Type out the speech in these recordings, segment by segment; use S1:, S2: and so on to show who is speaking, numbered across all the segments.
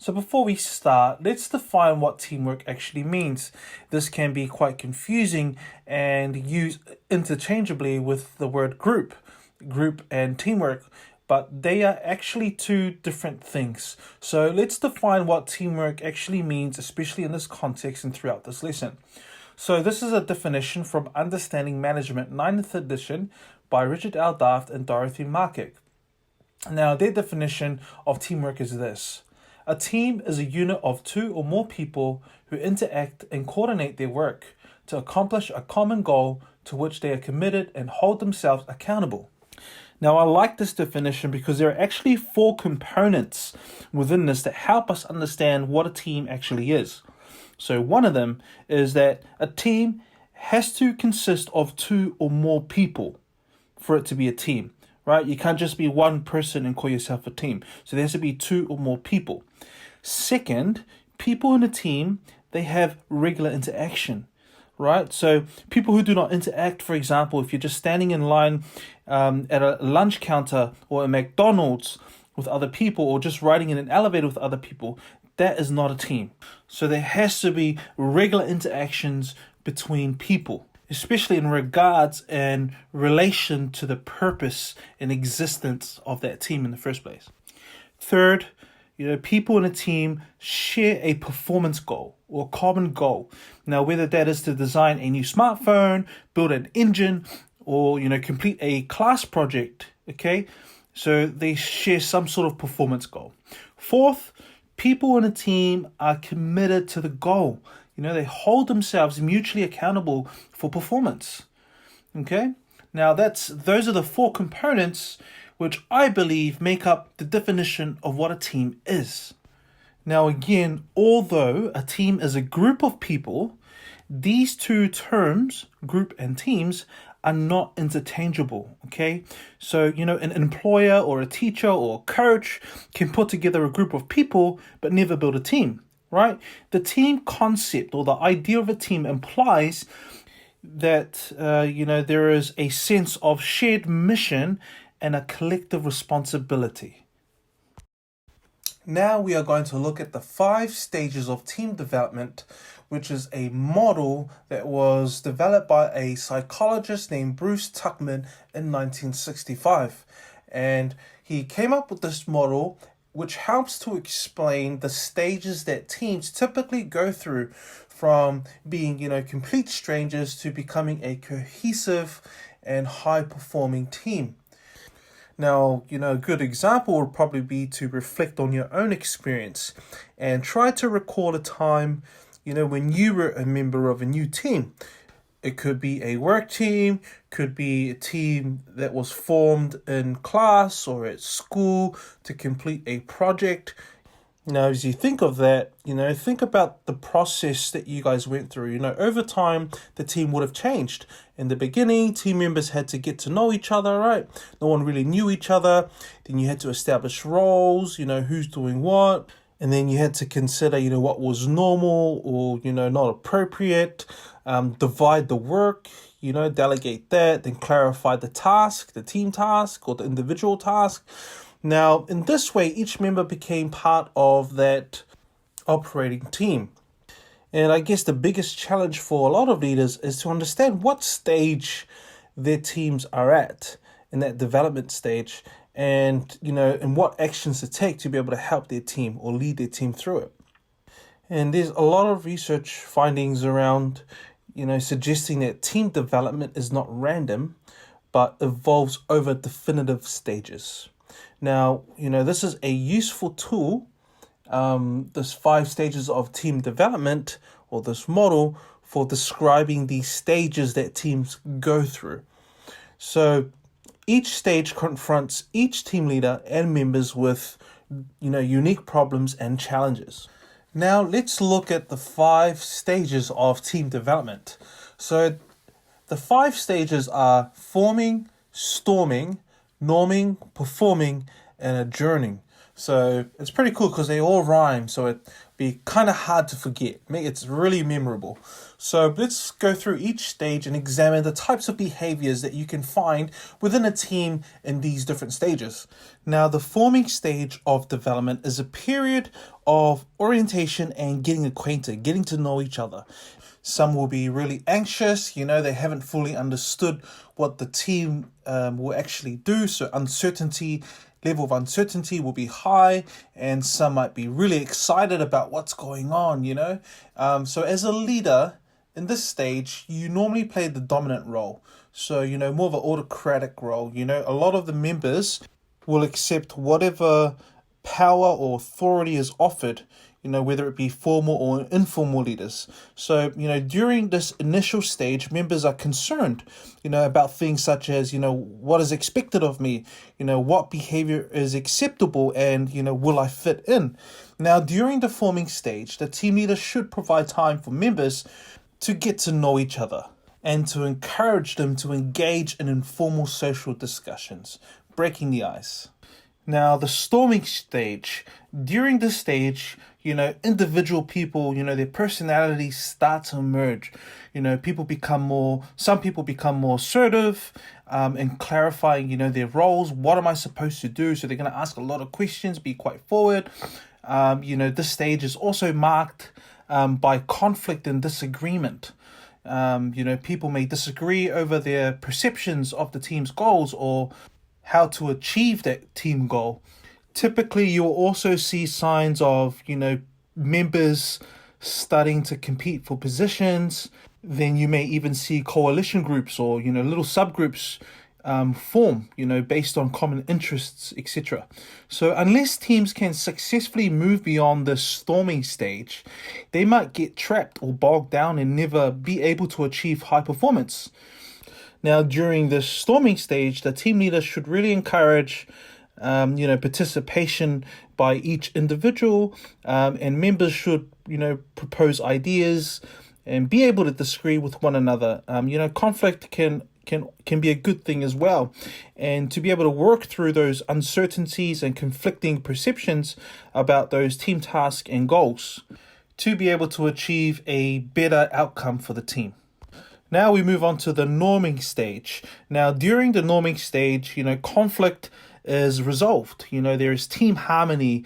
S1: So before we start, let's define what teamwork actually means. This can be quite confusing and used interchangeably with the word group and teamwork, but they are actually two different things. So let's define what teamwork actually means, especially in this context and throughout this lesson. So this is a definition from Understanding Management, 9th edition, by Richard L. Daft and Dorothy Markick. Now, their definition of teamwork is this. A team is a unit of two or more people who interact and coordinate their work to accomplish a common goal to which they are committed and hold themselves accountable. Now, I like this definition because there are actually 4 components within this that help us understand what a team actually is. So one of them is that a team has to consist of 2 or more people for it to be a team, right? You can't just be one person and call yourself a team. So there has to be 2 or more people. Second, people in a team, they have regular interaction, right? So people who do not interact, for example, if you're just standing in line at a lunch counter or a McDonald's with other people, or just riding in an elevator with other people, that is not a team. So there has to be regular interactions between people, especially in regards and relation to the purpose and existence of that team in the first place. Third, people in a team share a performance goal or common goal. Now, whether that is to design a new smartphone, build an engine, or, complete a class project, okay? So they share some sort of performance goal. Fourth, people in a team are committed to the goal. They hold themselves mutually accountable for performance. Okay? Now, those are the 4 components which I believe make up the definition of what a team is. Now, again, although a team is a group of people, these 2 terms, group and teams, are not interchangeable, okay? So, an employer or a teacher or a coach can put together a group of people but never build a team, right? The team concept or the idea of a team implies that, there is a sense of shared mission and a collective responsibility. Now we are going to look at the 5 stages of team development, which is a model that was developed by a psychologist named Bruce Tuckman in 1965. And he came up with this model which helps to explain the stages that teams typically go through from being, complete strangers to becoming a cohesive and high-performing team. Now, a good example would probably be to reflect on your own experience and try to recall a time, when you were a member of a new team. It could be a work team, could be a team that was formed in class or at school to complete a project. Now, as you think of that, think about the process that you guys went through. Over time, the team would have changed. In the beginning, team members had to get to know each other, right? No one really knew each other. Then you had to establish roles, who's doing what. And then you had to consider, what was normal or, not appropriate. Divide the work, delegate that. Then clarify the task, the team task or the individual task. Now, in this way, each member became part of that operating team. And I guess the biggest challenge for a lot of leaders is to understand what stage their teams are at in that development stage and, and what actions to take to be able to help their team or lead their team through it. And there's a lot of research findings around, suggesting that team development is not random, but evolves over definitive stages. Now, this is a useful tool, this 5 stages of team development, or this model for describing these stages that teams go through. So each stage confronts each team leader and members with, unique problems and challenges. Now let's look at the 5 stages of team development. So the 5 stages are forming, storming, norming, performing, and adjourning. So it's pretty cool because they all rhyme, so it'd be kind of hard to forget. It's really memorable. So let's go through each stage and examine the types of behaviors that you can find within a team in these different stages. Now, the forming stage of development is a period of orientation and getting acquainted, getting to know each other. Some will be really anxious, they haven't fully understood what the team will actually do. So level of uncertainty will be high, and some might be really excited about what's going on, So as a leader in this stage, you normally play the dominant role. So, more of an autocratic role. A lot of the members will accept whatever power or authority is offered, whether it be formal or informal leaders. So, during this initial stage, members are concerned, about things such as, what is expected of me, what behavior is acceptable, and, will I fit in? Now, during the forming stage, the team leader should provide time for members to get to know each other and to encourage them to engage in informal social discussions, breaking the ice. Now, the storming stage. During this stage, individual people, their personalities start to emerge. Some people become more assertive in clarifying, their roles. What am I supposed to do? So they're going to ask a lot of questions, be quite forward. This stage is also marked by conflict and disagreement. People may disagree over their perceptions of the team's goals or how to achieve that team goal. Typically, you'll also see signs of, members starting to compete for positions. Then you may even see coalition groups or, little subgroups form, based on common interests, etc. So unless teams can successfully move beyond the storming stage, they might get trapped or bogged down and never be able to achieve high performance. Now, during the storming stage, the team leader should really encourage, participation by each individual, and members should, propose ideas and be able to disagree with one another. Conflict can be a good thing as well, and to be able to work through those uncertainties and conflicting perceptions about those team tasks and goals to be able to achieve a better outcome for the team. Now we move on to the norming stage. Now, during the norming stage, conflict is resolved. There is team harmony.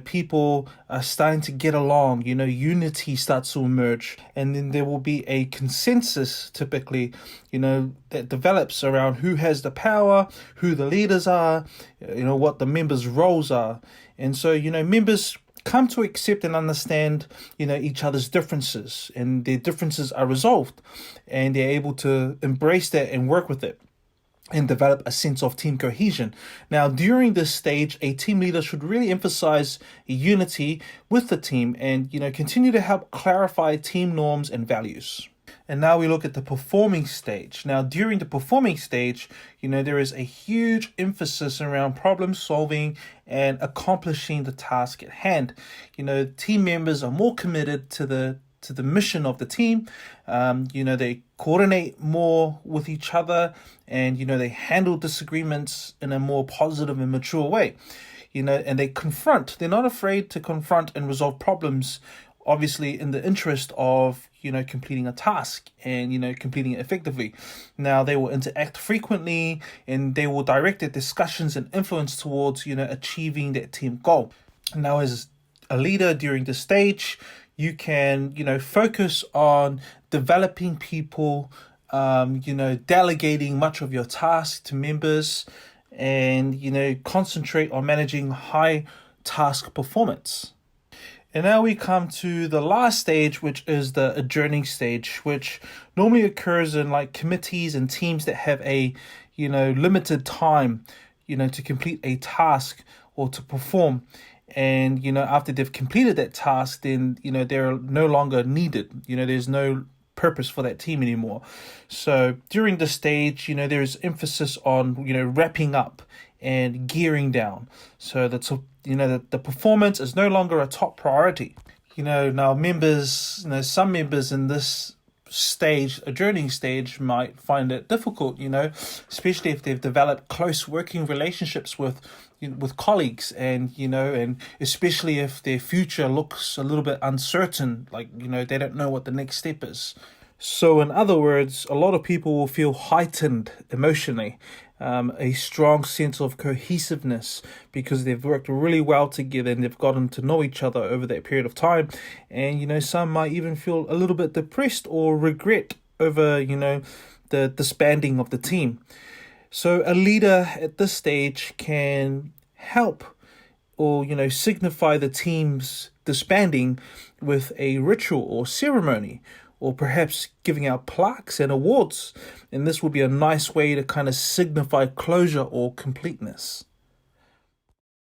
S1: People are starting to get along. Unity starts to emerge. And then there will be a consensus, typically, that develops around who has the power, who the leaders are, what the members' roles are. And so, members come to accept and understand, each other's differences, and their differences are resolved, and they're able to embrace that and work with it and develop a sense of team cohesion. Now, during this stage, a team leader should really emphasize unity with the team and, continue to help clarify team norms and values. And now we look at the performing stage. Now, during the performing stage, there is a huge emphasis around problem solving and accomplishing the task at hand. Team members are more committed to the mission of the team. They coordinate more with each other, and, they handle disagreements in a more positive and mature way. And they're not afraid to confront and resolve problems, obviously in the interest of, completing a task and, completing it effectively. Now, they will interact frequently, and they will direct their discussions and influence towards, achieving that team goal. Now, as a leader during this stage, you can, focus on developing people, delegating much of your task to members, and, concentrate on managing high task performance. And now we come to the last stage, which is the adjourning stage, which normally occurs in committees and teams that have a, limited time, to complete a task or to perform. And, after they've completed that task, then, they're no longer needed. There's no purpose for that team anymore. So during this stage, there's emphasis on, wrapping up and gearing down. So that's, the performance is no longer a top priority. Now members, some members in this stage, adjourning stage, might find it difficult, especially if they've developed close working relationships with, with colleagues, and and especially if their future looks a little bit uncertain, like they don't know what the next step is. So, in other words, a lot of people will feel heightened emotionally, a strong sense of cohesiveness because they've worked really well together and they've gotten to know each other over that period of time. And, some might even feel a little bit depressed or regret over, the disbanding of the team. So, a leader at this stage can help or, signify the team's disbanding with a ritual or ceremony, or perhaps giving out plaques and awards. And this will be a nice way to kind of signify closure or completeness.